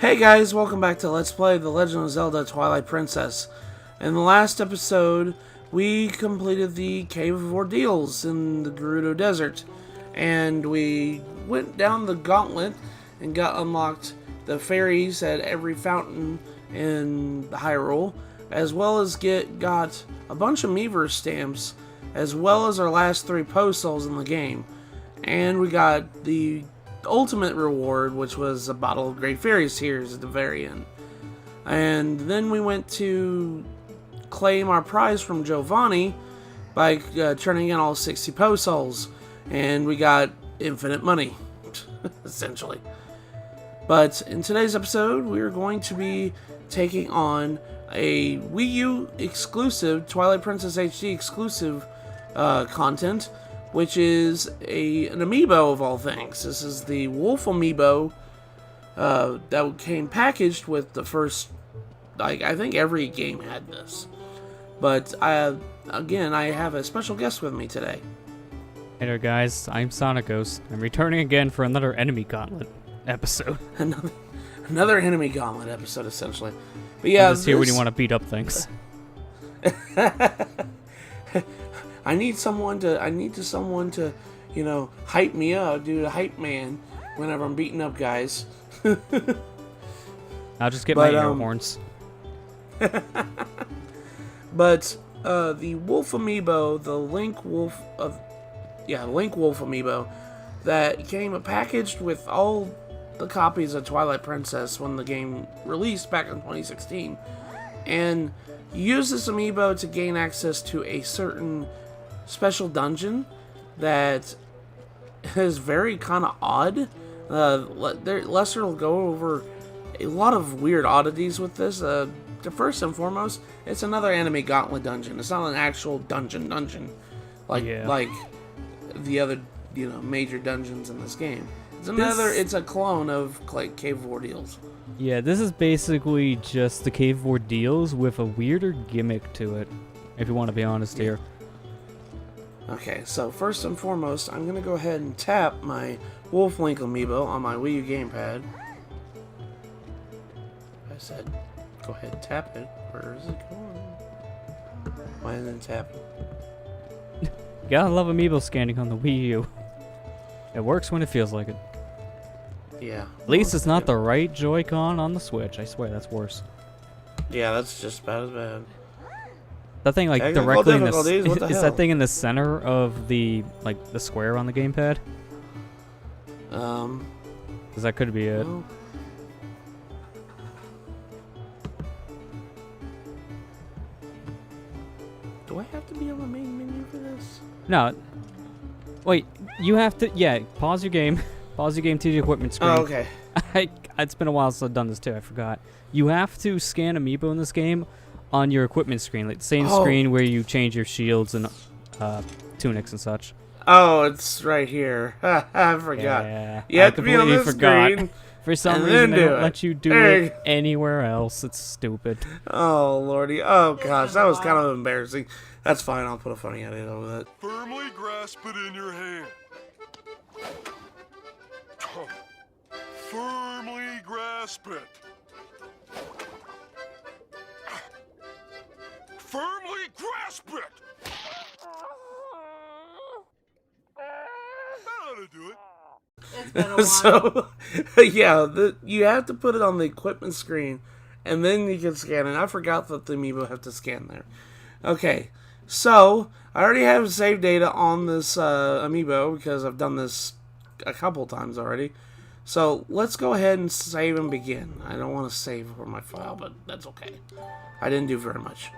Hey guys, welcome back to Let's Play The Legend of Zelda Twilight Princess. In the last episode, we completed the Cave of Ordeals in the Gerudo Desert. And we went down the gauntlet and got unlocked the fairies at every fountain in Hyrule, as well as got a bunch of Meaver stamps, as well as our last 3 post souls in the game. And we got the ultimate reward, which was a bottle of Great Fairy Tears at the very end. And then we went to claim our prize from Giovanni by turning in all 60 post souls, and we got infinite money, essentially. But in today's episode, we're going to be taking on a Wii U exclusive, Twilight Princess HD exclusive content, which is an amiibo of all things. This is the Wolf Amiibo that came packaged with the first, I think every game had this. But again, I have a special guest with me today. Hey there guys, I'm Sonic Ghost. I'm returning again for another Enemy Gauntlet episode. Another Enemy Gauntlet episode, essentially. But yeah, I'm just here when you want to beat up things. I need someone to, you know, hype me up, do the hype man whenever I'm beating up guys. I'll just get my air horns. But the Wolf Amiibo, the Link Wolf Amiibo, that came packaged with all the copies of Twilight Princess when the game released back in 2016, and you use this amiibo to gain access to a certain special dungeon that is very kind of odd. Lester will go over a lot of weird oddities with this. First and foremost, it's another Enemy Gauntlet dungeon. It's not an actual dungeon like the other, you know, major dungeons in this game. It's a clone of like Cave of Ordeals. Yeah, this is basically just the Cave of Ordeals with a weirder gimmick to it, if you want to be honest here. Okay, so first and foremost, I'm going to go ahead and tap my Wolf Link Amiibo on my Wii U gamepad. I said, go ahead and tap it. Where is it going? Why isn't it tapping? You gotta love Amiibo scanning on the Wii U. It works when it feels like it. Yeah. At least it's not the right Joy-Con on the Switch. I swear, that's worse. Yeah, that's just about as bad. That thing, like, directly in the... Is that thing in the center of the, like, the square on the gamepad? Because that could be it. No. Do I have to be on the main menu for this? No. Wait, you have to... Yeah, pause your game. Pause your game to the equipment screen. Oh, okay. It's been a while since I've done this, too. I forgot. You have to scan Amiibo in this game on your equipment screen, like the same screen where you change your shields and tunics and such. Oh, it's right here. I forgot. Yeah, you have to be on this screen. For some reason, they don't let you do it anywhere else. It's stupid. Oh, lordy. Oh, gosh. That was kind of embarrassing. That's fine. I'll put a funny edit over that. Firmly grasp it in your hand. Firmly grasp it. Firmly grasp it! That ought to do it. It's been a while. So, yeah, you have to put it on the equipment screen, and then you can scan it. I forgot that the Amiibo have to scan there. Okay, so I already have save data on this Amiibo because I've done this a couple times already. So let's go ahead and save and begin. I don't want to save for my file, but that's okay. I didn't do very much.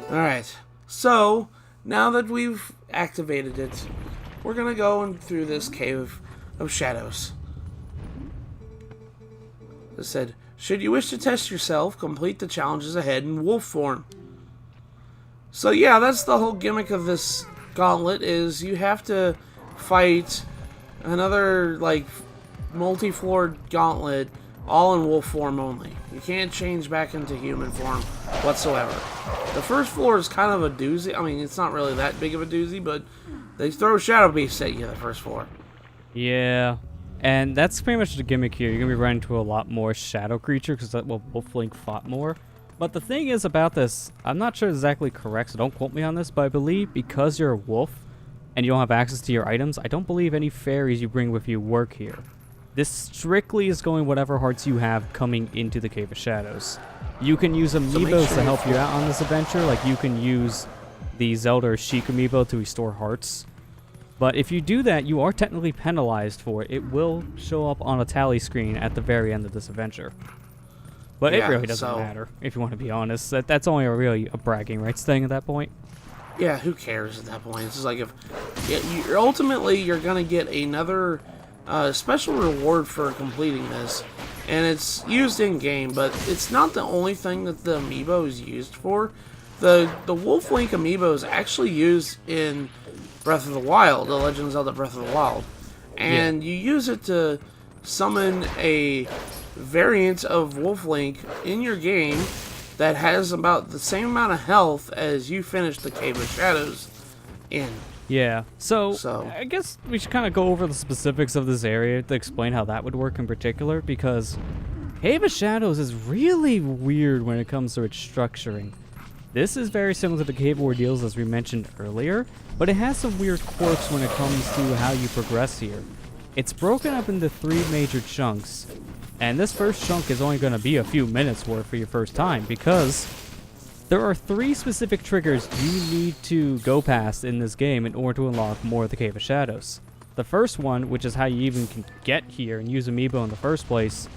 Alright, so now that we've activated it, we're going to go through this Cave of Shadows. It said, should you wish to test yourself, complete the challenges ahead in wolf form. So yeah, that's the whole gimmick of this gauntlet, is you have to fight another, like, multi-floored gauntlet, all in wolf form only. You can't change back into human form whatsoever. The first floor is kind of a doozy. I mean, it's not really that big of a doozy, but they throw shadow beasts at you the first floor. Yeah. And that's pretty much the gimmick here. You're going to be running into a lot more shadow creature because Wolf Link fought more. But the thing is about this, I'm not sure exactly correct, so don't quote me on this, but I believe because you're a wolf and you don't have access to your items, I don't believe any fairies you bring with you work here. This strictly is going whatever hearts you have coming into the Cave of Shadows. You can use amiibos to help you out on this adventure, like you can use the Zelda or Sheik amiibo to restore hearts. But if you do that, you are technically penalized for it. It will show up on a tally screen at the very end of this adventure. But it really doesn't matter, if you want to be honest. That's only really a bragging rights thing at that point. Yeah, who cares at that point? It's just like if ultimately you're gonna get another special reward for completing this, and it's used in game, but it's not the only thing that the amiibo is used for. The Wolf Link Amiibo is actually used in Breath of the Wild, The Legend of Zelda Breath of the Wild, and you use it to summon a variant of Wolf Link in your game that has about the same amount of health as you finished the Cave of Shadows in. Yeah, so I guess we should kind of go over the specifics of this area to explain how that would work in particular, because Cave of Shadows is really weird when it comes to its structuring. This is very similar to the Cave of Ordeals as we mentioned earlier, but it has some weird quirks when it comes to how you progress here. It's broken up into 3 major chunks, and this first chunk is only going to be a few minutes worth for your first time, because there are 3 specific triggers you need to go past in this game in order to unlock more of the Cave of Shadows. The first one, which is how you even can get here and use Amiibo in the first place,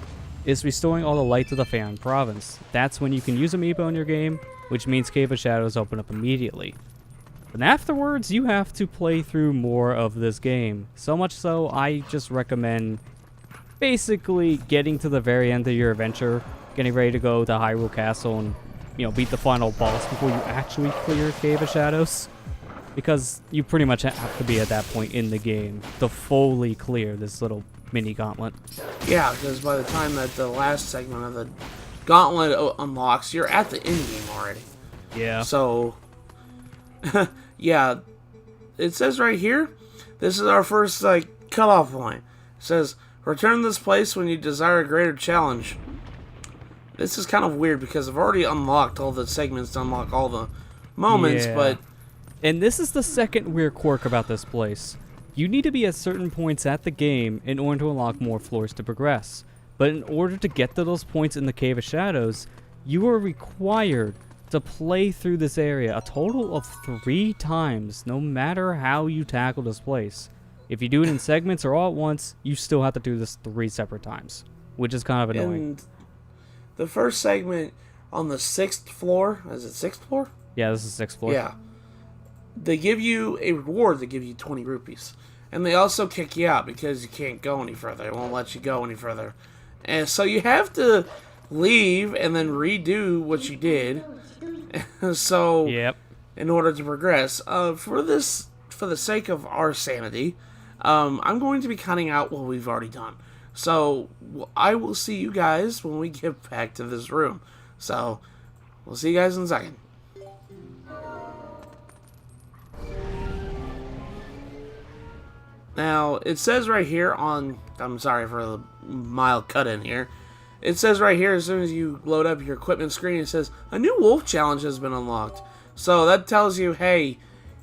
is restoring all the light to the Fan Province. That's when you can use Amiibo in your game, which means Cave of Shadows open up immediately. But afterwards, you have to play through more of this game. So much so, I just recommend basically getting to the very end of your adventure, getting ready to go to Hyrule Castle and, beat the final boss before you actually clear Cave of Shadows. Because you pretty much have to be at that point in the game to fully clear this little mini gauntlet. Yeah, because by the time that the last segment of the gauntlet unlocks, you're at the end game already. Yeah. So, yeah, it says right here, this is our first cutoff point. It says, return to this place when you desire a greater challenge. This is kind of weird because I've already unlocked all the segments to unlock all the moments, but... And this is the second weird quirk about this place. You need to be at certain points at the game in order to unlock more floors to progress. But in order to get to those points in the Cave of Shadows, you are required to play through this area a total of 3 times, no matter how you tackle this place. If you do it in segments or all at once, you still have to do this 3 separate times, which is kind of annoying. And the first segment on the 6th floor, is it 6th floor? Yeah, this is 6th floor. Yeah. They give you a reward, they give you 20 rupees. And they also kick you out because you can't go any further. It won't let you go any further. And so you have to leave and then redo what you did. So, in order to progress, for the sake of our sanity, I'm going to be cutting out what we've already done. So, I will see you guys when we get back to this room. So, we'll see you guys in a second. Now, it says right here on... I'm sorry for the mild cut in here. It says right here, as soon as you load up your equipment screen, it says, a new wolf challenge has been unlocked. So that tells you, hey,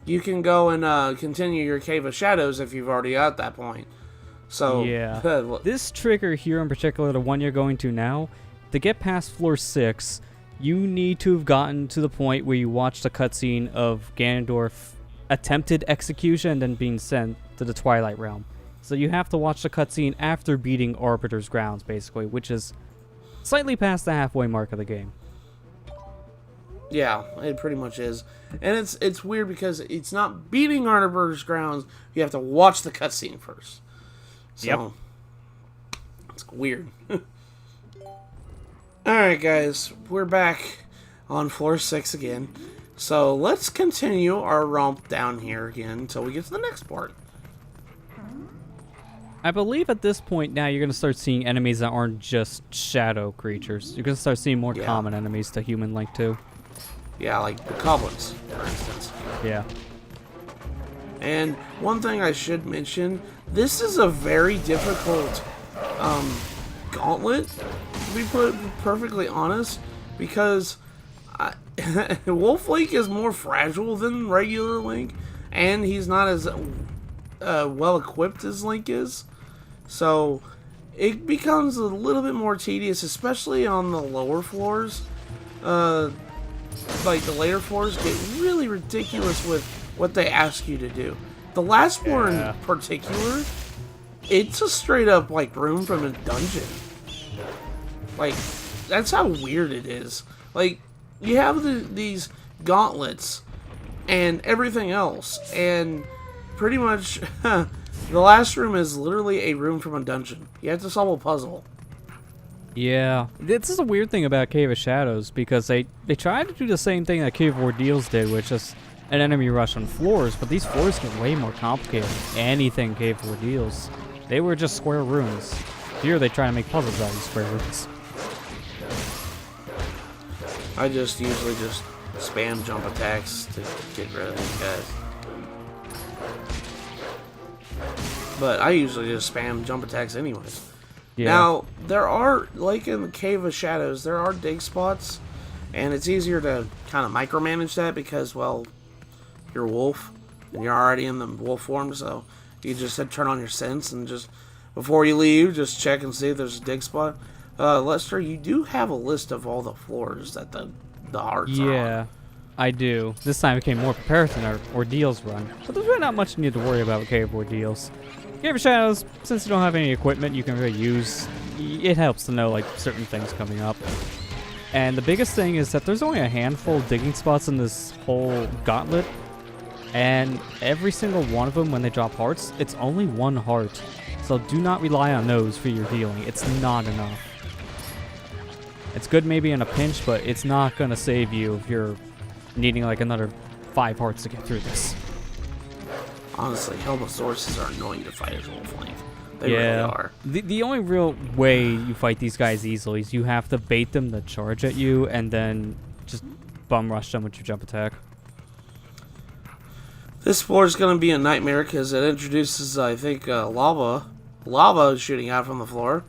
you can go and continue your Cave of Shadows if you've already got that point. So, yeah. This trigger here in particular, the one you're going to now, to get past floor 6, you need to have gotten to the point where you watched a cutscene of Ganondorf attempted execution and then being sent to the Twilight Realm. So you have to watch the cutscene after beating Arbiter's Grounds, basically, which is slightly past the halfway mark of the game. Yeah, it pretty much is. And it's weird because it's not beating Arbiter's Grounds, you have to watch the cutscene first. So, it's weird. Alright guys, we're back on floor 6 again. So let's continue our romp down here again until we get to the next part. I believe at this point now you're going to start seeing enemies that aren't just shadow creatures. You're going to start seeing more common enemies to Human Link too. Yeah, like the goblins, for instance. Yeah. And one thing I should mention, this is a very difficult gauntlet, to be perfectly honest, because Wolf Link is more fragile than regular Link, and he's not as well equipped as Link is. So it becomes a little bit more tedious, especially on the lower floors. Like the later floors get really ridiculous with what they ask you to do. The last floor in particular, it's a straight up like room from a dungeon. Like, that's how weird it is. Like, you have these gauntlets and everything else, and pretty much the last room is literally a room from a dungeon. You have to solve a puzzle. Yeah, this is a weird thing about Cave of Shadows, because they tried to do the same thing that Cave of Ordeals did, which is an enemy rush on floors, but these floors get way more complicated than anything Cave of Ordeals. They were just square rooms. Here they try to make puzzles out of these square rooms. I usually just spam jump attacks to get rid of these guys. But I usually just spam jump attacks anyways. Yeah. Now, there are, like in the Cave of Shadows, there are dig spots, and it's easier to kind of micromanage that because, well, you're a wolf, and you're already in the wolf form, so you just turn on your sense, and just, before you leave, just check and see if there's a dig spot. Lester, you do have a list of all the floors that the hearts are on. Yeah, I do. This time I came more prepared than our Ordeals run, but there's really not much you need to worry about with Cave of Ordeals. Cave of Shadows, since you don't have any equipment you can really use, it helps to know like certain things coming up. And the biggest thing is that there's only a handful of digging spots in this whole gauntlet, and every single one of them, when they drop hearts, it's only one heart. So do not rely on those for your healing. It's not enough. It's good maybe in a pinch, but it's not going to save you if you're needing like another 5 hearts to get through this. Honestly, Helmosauruses are annoying to fight as Wolf Link. They really are. The only real way you fight these guys easily is you have to bait them to charge at you and then just bum rush them with your jump attack. This floor is going to be a nightmare because it introduces, I think, lava. Lava is shooting out from the floor.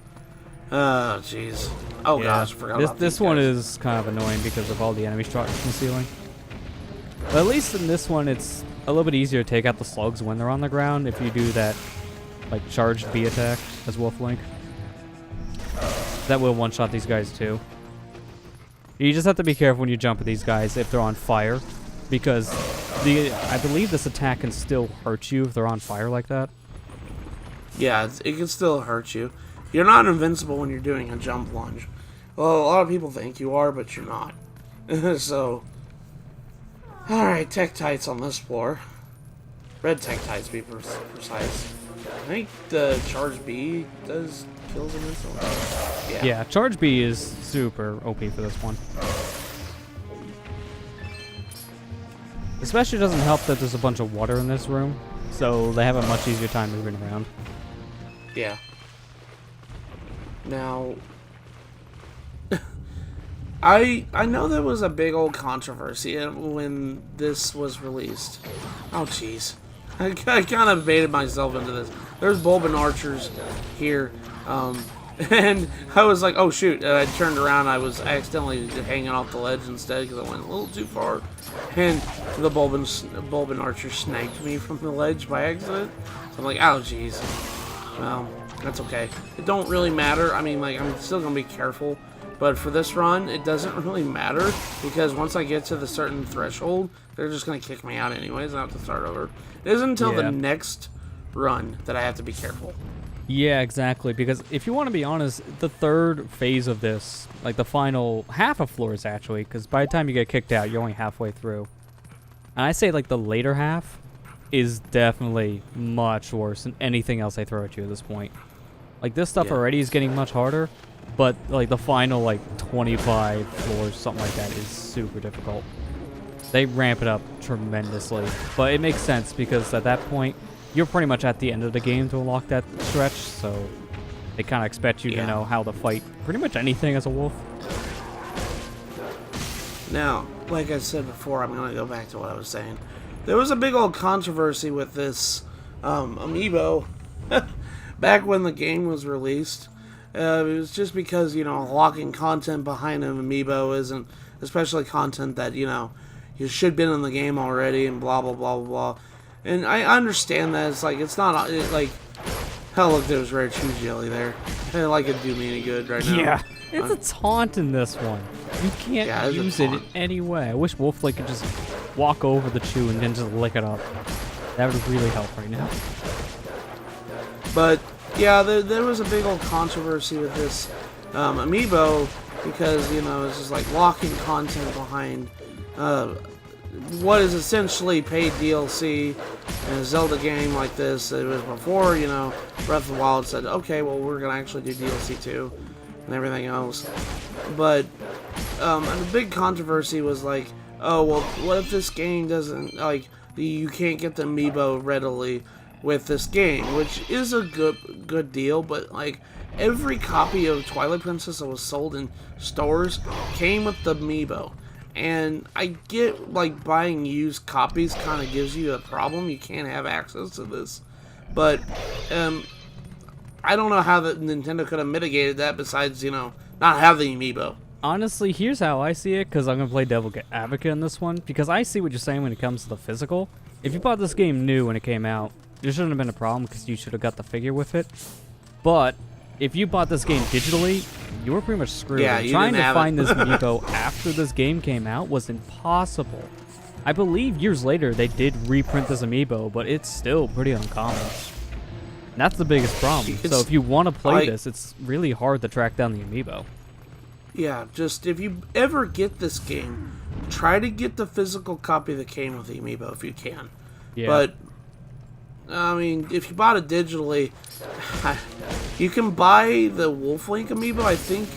Oh, jeez. Oh, gosh, I forgot about this one is kind of annoying because of all the enemy structures in the ceiling. But at least in this one, it's a little bit easier to take out the slugs when they're on the ground if you do that, like, charged B attack as Wolf Link. That will one-shot these guys, too. You just have to be careful when you jump at these guys if they're on fire, because I believe this attack can still hurt you if they're on fire like that. Yeah, it can still hurt you. You're not invincible when you're doing a jump lunge. Well, a lot of people think you are, but you're not. So, alright, Tektites on this floor. Red Tektites, to be precise. I think the Charge B does kills them instantly. Yeah, Charge B is super OP for this one. Especially doesn't help that there's a bunch of water in this room, so they have a much easier time moving around. Yeah. Now, I know there was a big old controversy when this was released. Oh, jeez. I kind of baited myself into this. There's Bulbin Archers here, and I was like, oh, shoot. I turned around. I was accidentally hanging off the ledge instead because I went a little too far. And the Bulbin Archer sniped me from the ledge by accident. So I'm like, oh, jeez. Well, that's okay. It don't really matter. I mean, like, I'm still going to be careful. But for this run, it doesn't really matter. Because once I get to the certain threshold, they're just going to kick me out anyways. I have to start over. It isn't until the next run that I have to be careful. Yeah, exactly. Because if you want to be honest, the third phase of this, like the final half of floors actually, because by the time you get kicked out, you're only halfway through. And I say like the later half is definitely much worse than anything else they throw at you at this point. Like this stuff already is getting much harder, but like the final like 25 floors, something like that, is super difficult. They ramp it up tremendously, but it makes sense because at that point you're pretty much at the end of the game to unlock that stretch, so they kind of expect you to know how to fight pretty much anything as a wolf. Now, like I said before, I'm going to go back to what I was saying. there was a big old controversy with this amiibo back when the game was released. It was just because, you know, locking content behind an amiibo isn't, especially content that, you know, you should have been in the game already and blah, blah, blah, blah, blah. And I understand that. It's like, it's not, like, hell, look, there's rare chew jelly there. I don't like it do me any good right now. Yeah, it's a taunt in this one. You can't use it in any way. I wish Wolf Link could just walk over the chew and then just lick it up. That would really help right now. But, yeah, there was a big old controversy with this amiibo because, you know, it's just like locking content behind what is essentially paid DLC in a Zelda game like this. It was before, you know, Breath of the Wild said, okay, well, we're going to actually do DLC too and everything else. But the big controversy was like, oh, well, what if this game doesn't, like, you can't get the amiibo readily with this game, which is a good deal, but, like, every copy of Twilight Princess that was sold in stores came with the amiibo. And I get, like, buying used copies kind of gives you a problem. You can't have access to this. But, I don't know how Nintendo could have mitigated that besides, you know, not have the amiibo. Honestly, here's how I see it, because I'm going to play Devil Advocate in this one, because I see what you're saying when it comes to the physical. If you bought this game new when it came out, there shouldn't have been a problem, because you should have got the figure with it. But if you bought this game digitally, you were pretty much screwed. Yeah, Trying to find this amiibo after this game came out was impossible. I believe years later they did reprint this amiibo, but it's still pretty uncommon. And that's the biggest problem. So if you want to play this, it's really hard to track down the amiibo. Yeah, just if you ever get this game, try to get the physical copy that came with the amiibo if you can. Yeah. But I mean, if you bought it digitally, you can buy the Wolf Link Amiibo, I think,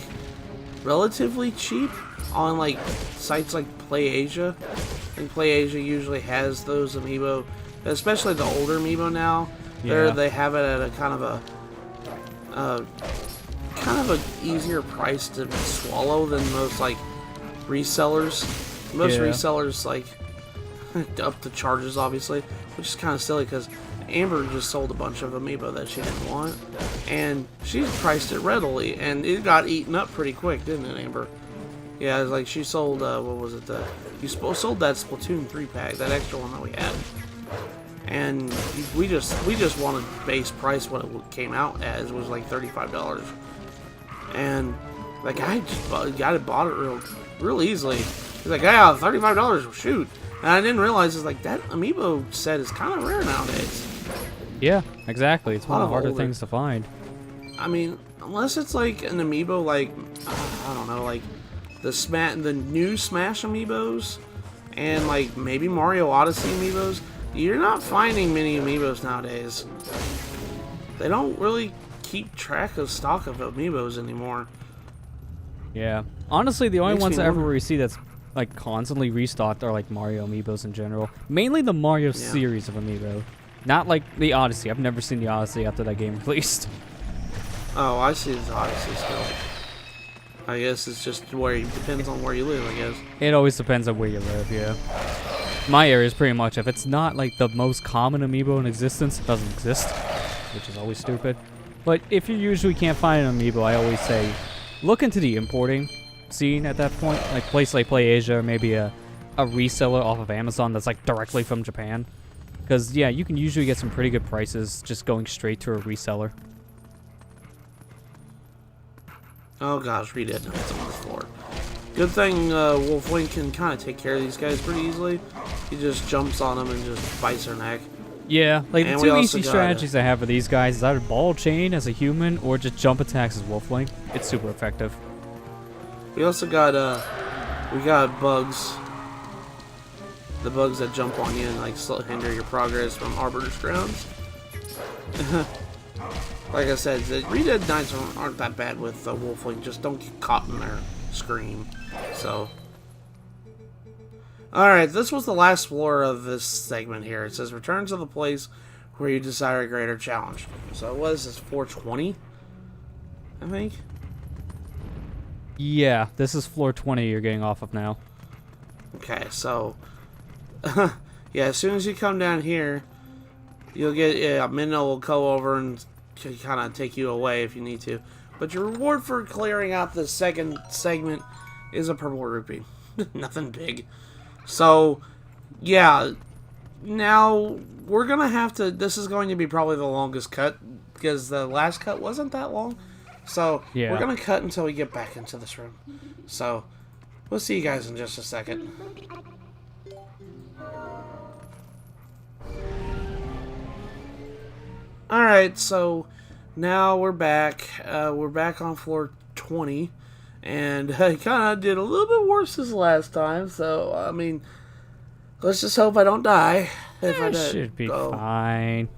relatively cheap on, like, sites like PlayAsia. I think PlayAsia usually has those Amiibo, especially the older Amiibo now. Yeah. They have it at a kind of a easier price to swallow than most, like, resellers. Most resellers, like, up the charges, obviously, which is kind of silly because Amber just sold a bunch of amiibo that she didn't want, and she priced it readily, and it got eaten up pretty quick, didn't it, Amber? Yeah, it was like she sold, what was it, you sold that Splatoon 3 pack, that extra one that we had, and we just wanted base price what it came out as, was like $35, and the guy just bought it real easily. He's like, yeah, $35, shoot. And I didn't realize, it's like, that amiibo set is kind of rare nowadays. Yeah, exactly. It's one of the harder things to find. I mean, unless it's like an amiibo, like, I don't know, like the new Smash amiibos and like maybe Mario Odyssey amiibos, you're not finding many amiibos nowadays. They don't really keep track of stock of amiibos anymore. Yeah. Honestly, the only ones I ever see that's like constantly restocked are like Mario amiibos in general. Mainly the Mario series of amiibo. Not like the Odyssey. I've never seen the Odyssey after that game released. Oh, I see the Odyssey still. I guess it's just depends on where you live, I guess. It always depends on where you live, yeah. My area is pretty much, if it's not like the most common amiibo in existence, it doesn't exist. Which is always stupid. But if you usually can't find an amiibo, I always say, look into the importing scene at that point. Like place like PlayAsia, or maybe a reseller off of Amazon that's like directly from Japan. Because, yeah, you can usually get some pretty good prices just going straight to a reseller. Oh gosh, Reed had notes on the floor. Good thing Wolf Link can kind of take care of these guys pretty easily. He just jumps on them and just bites their neck. Yeah, like the two easy strategies I have for these guys is either ball chain as a human or just jump attacks as Wolf Link. It's super effective. We also got bugs. The bugs that jump on you and like hinder your progress from Arbiter's Grounds. Like I said, the Red Dead Knights aren't that bad with Wolf Link. Just don't get caught in their scream. So, alright, this was the last floor of this segment here. It says, return to the place where you desire a greater challenge. So what is this, 420? I think? Yeah, this is floor 20 you're getting off of now. Okay, so Yeah, as soon as you come down here, you'll get, yeah, Minnow will go over and kind of take you away if you need to. But your reward for clearing out the second segment is a purple rupee. Nothing big. So, yeah, now we're going to have to, this is going to be probably the longest cut, because the last cut wasn't that long. So, yeah, we're going to cut until we get back into this room. So, we'll see you guys in just a second. Alright, so now we're back. We're back on floor 20. And I kind of did a little bit worse this last time. So, I mean, let's just hope I don't die. If I should be fine.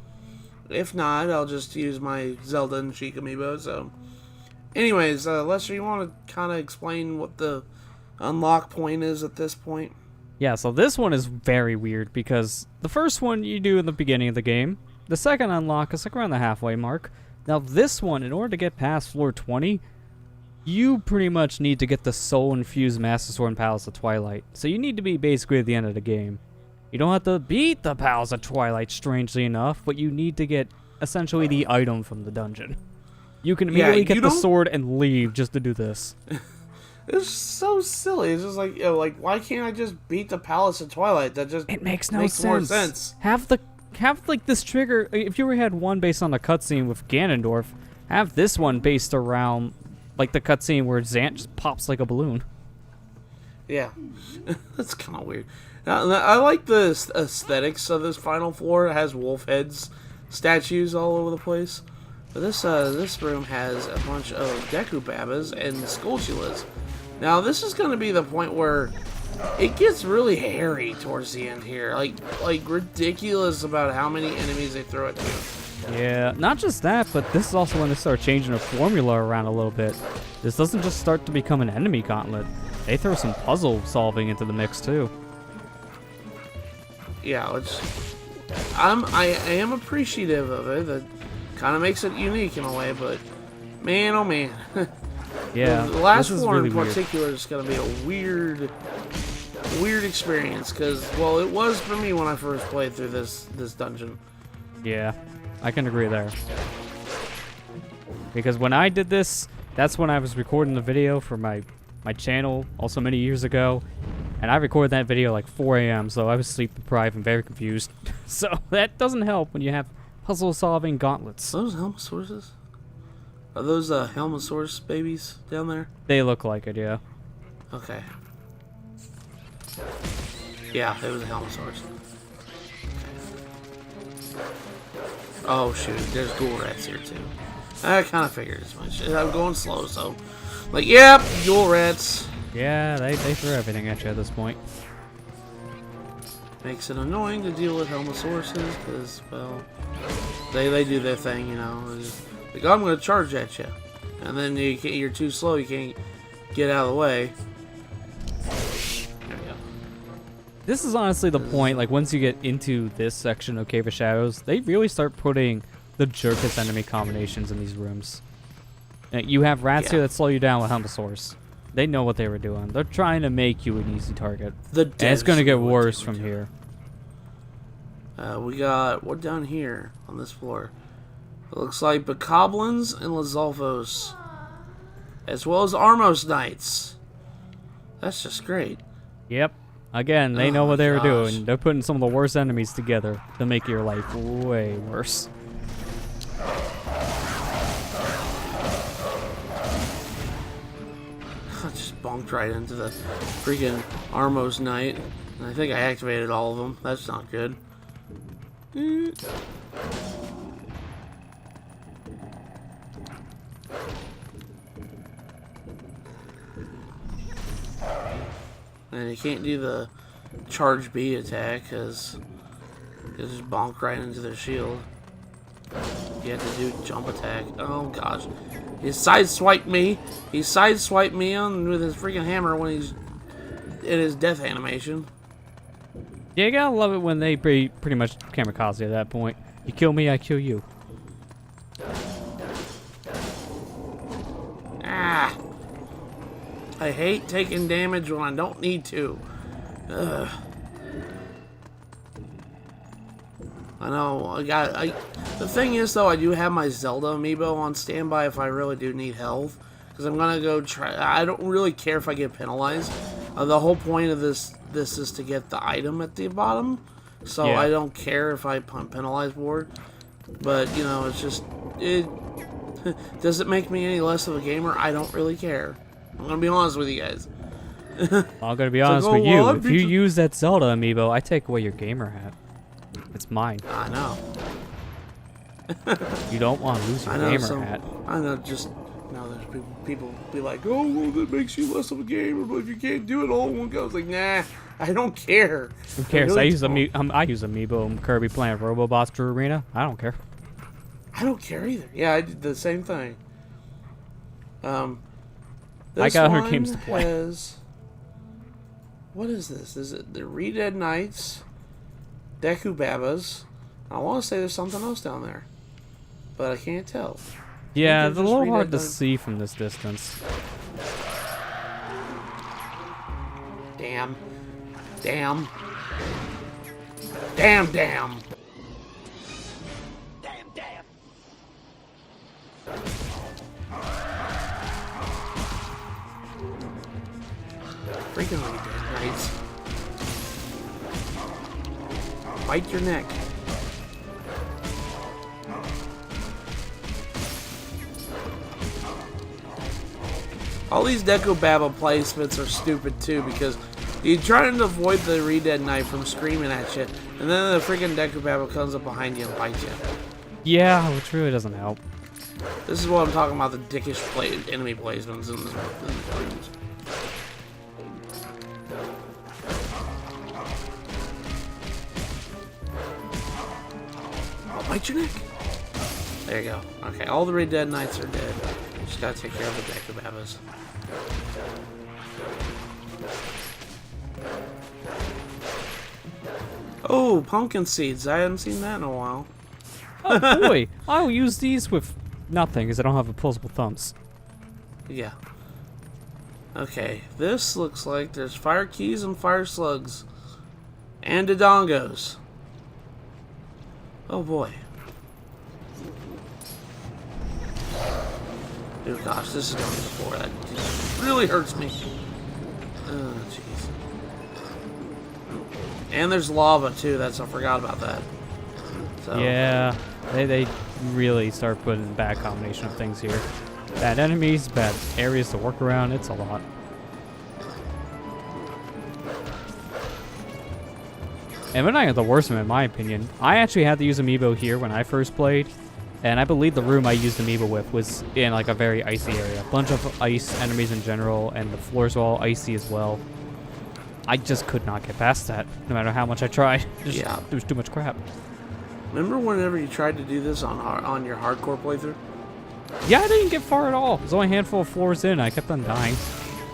If not, I'll just use my Zelda and Sheik Amiibo. So, anyways, Lester, you want to kind of explain what the unlock point is at this point? Yeah, so this one is very weird because the first one you do in the beginning of the game. The second unlock is like around the halfway mark. Now this one, in order to get past floor 20, you pretty much need to get the soul-infused Master Sword and Palace of Twilight. So you need to be basically at the end of the game. You don't have to beat the Palace of Twilight, strangely enough, but you need to get essentially the item from the dungeon. You can immediately get the sword and leave just to do this. It's so silly. It's just like, you know, like, why can't I just beat the Palace of Twilight? That just it makes more sense. Have like this trigger. If you had one based on the cutscene with Ganondorf, have this one based around like the cutscene where Zant just pops like a balloon. Yeah, that's kind of weird. I like the aesthetics of this final floor. It has wolf heads, statues all over the place. But this room has a bunch of Deku Babas and Skulltulas. Now this is going to be the point where it gets really hairy towards the end here. Like ridiculous about how many enemies they throw at you. Yeah, not just that, but this is also when they start changing the formula around a little bit. This doesn't just start to become an enemy gauntlet. They throw some puzzle solving into the mix too. Yeah, I am appreciative of it. That kind of makes it unique in a way, but man, oh man. Yeah, the last one really in particular is going to be a weird experience because, well, it was for me when I first played through this dungeon. Yeah, I can agree there. Because when I did this, that's when I was recording the video for my channel, also many years ago, and I recorded that video like 4 a.m., so I was sleep deprived and very confused. So that doesn't help when you have puzzle-solving gauntlets. Are those Helmosaurus? Are those Helmosaurus babies down there? They look like it, yeah. Okay. Yeah, it was a Helmosaurus. Oh shoot, there's ghoul rats here too. I kind of figured as much. I'm going slow, so like, yep, ghoul rats. Yeah, they throw everything at you at this point. Makes it annoying to deal with Helmosauruses because, well, they do their thing, you know. Like, I'm going to charge at you, and then you're too slow. You can't get out of the way. There we go. This is honestly the point. Like once you get into this section of Cave of Shadows, they really start putting the jerkest enemy combinations in these rooms. You have rats here that slow you down with Helmosaurus. They know what they were doing. They're trying to make you an easy target. And it's going to get worse from here. We got, what down here on this floor? It looks like Bokoblins and Lizalfos, as well as Armos Knights. That's just great. Yep. Again, they know what they were doing. They're putting some of the worst enemies together to make your life way worse. I just bonked right into the freaking Armos Knight. And I think I activated all of them. That's not good. And you can't do the charge B attack because you just bonk right into their shield. You have to do jump attack. Oh gosh. He sideswiped me. He sideswiped me on with his freaking hammer when he's in his death animation. Yeah, you gotta love it when they pretty much kamikaze at that point. You kill me, I kill you. Ah! I hate taking damage when I don't need to. Ugh. I know. The thing is, though, I do have my Zelda amiibo on standby if I really do need health. Because I'm gonna go try. I don't really care if I get penalized. The whole point of this is to get the item at the bottom. So Yeah. I don't care if I penalize more. But you know, it's just it. Does it make me any less of a gamer? I don't really care. I'm gonna be honest with you guys. I'm gonna be honest with you. If you use that Zelda amiibo, I take away your gamer hat. It's mine. I know. You don't want to lose your gamer hat. I know. Just now, there's people be like, "Oh, well, that makes you less of a gamer." But if you can't do it all in one go, it's like, nah, I don't care. Who cares? I use amiibo Kirby playing Robobots Drew Arena. I don't care. I don't care either. Yeah, I did the same thing. I got 100 games to play. What is this? Is it the Red Knights, Deku Babas? I want to say there's something else down there, but I can't tell. Yeah, it's a little hard to see from this distance. Damn. Damn. Damn, damn. Damn, damn. Freaking Red Knights. Bite your neck. All these Deku Baba placements are stupid too because you're trying to avoid the Red Knight from screaming at you, and then the freaking Deku Baba comes up behind you and bites you. Yeah, which really doesn't help. This is what I'm talking about, the dickish enemy placements in the rooms. I'll bite your neck. There you go. Okay, all the Red Knights are dead. Just gotta take care of the Deku Babas. Oh, pumpkin seeds. I haven't seen that in a while. Oh boy, I'll use these with nothing because I don't have opposable thumbs. Yeah. Okay, this looks like there's fire keys and fire slugs. And Dodongos. Oh boy. Oh gosh, this is going to be the floor. That just really hurts me. Oh, jeez. And there's lava too. I forgot about that. So. Yeah, they really start putting a bad combination of things here. Bad enemies, bad areas to work around. It's a lot. And we're not the worst of them, in my opinion. I actually had to use Amiibo here when I first played. And I believe the room I used Amiibo with was in like a very icy area. A bunch of ice enemies in general, and the floors were all icy as well. I just could not get past that, no matter how much I tried. Yeah. There was too much crap. Remember whenever you tried to do this on your hardcore playthrough? Yeah, I didn't get far at all. There's only a handful of floors in. I kept on dying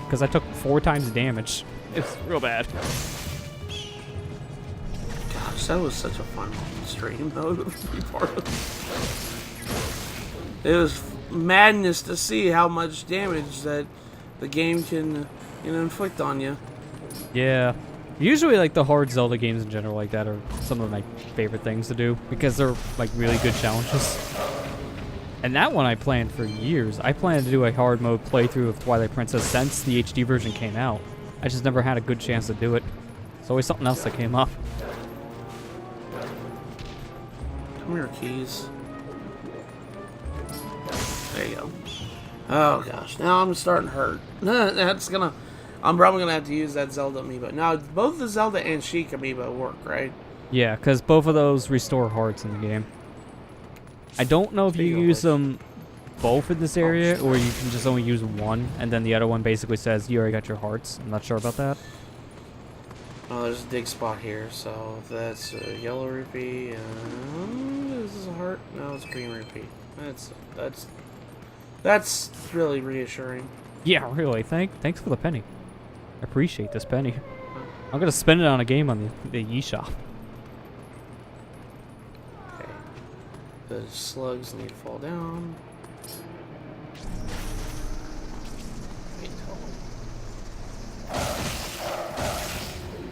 because I took 4 times damage. It's real bad. Gosh, that was such a fun stream, though, to be part of. It was madness to see how much damage that the game can, inflict on you. Yeah. Usually, like, the hard Zelda games in general like that are some of my favorite things to do because they're, like, really good challenges. And that one I planned for years. I planned to do a hard mode playthrough of Twilight Princess since the HD version came out. I just never had a good chance to do it. It's always something else that came up. Come here, keys. There you go. Oh gosh, now I'm starting to hurt. I'm probably gonna have to use that Zelda amiibo. Now, both the Zelda and Sheik amiibo work, right? Yeah, because both of those restore hearts in the game. I don't know if you use them both in this area, or you can just only use one, and then the other one basically says you already got your hearts. I'm not sure about that. Oh, there's a dig spot here, so that's a yellow rupee. Is this a heart? No, it's green rupee. That's really reassuring. Yeah, really. Thanks for the penny. I appreciate this penny. I'm gonna spend it on a game on the eShop. Okay. The slugs need to fall down.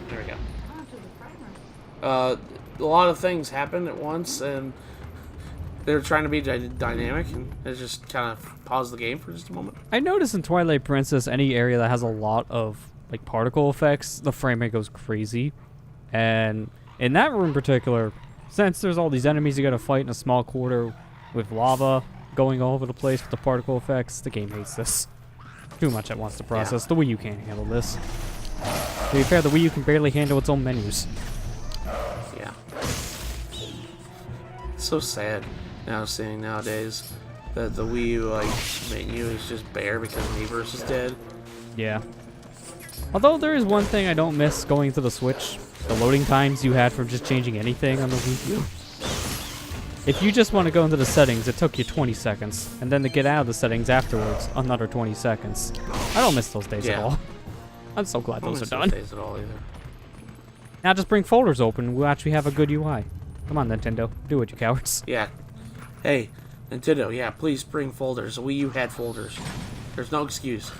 There we go. a lot of things happened at once, and they're trying to be dynamic, and it just kind of paused the game for just a moment. I noticed in Twilight Princess, any area that has a lot of like particle effects, the frame rate goes crazy. And in that room in particular, since there's all these enemies you gotta fight in a small quarter with lava going all over the place with the particle effects, the game hates this. Too much at once to process. The Wii U can't handle this. To be fair, the Wii U can barely handle its own menus. Yeah. It's so sad now seeing nowadays that the Wii U like menu is just bare because Miiverse is dead. Yeah. Although there is one thing I don't miss going to the Switch. The loading times you had for just changing anything on the Wii U. If you just want to go into the settings, it took you 20 seconds. And then to get out of the settings afterwards, another 20 seconds. I don't miss those days at all. I'm so glad those are done. Days at all either. Now just bring folders open, we'll actually have a good UI. Come on, Nintendo. Do it, you cowards. Yeah. Hey, Nintendo, yeah, please bring folders. The Wii U had folders. There's no excuse.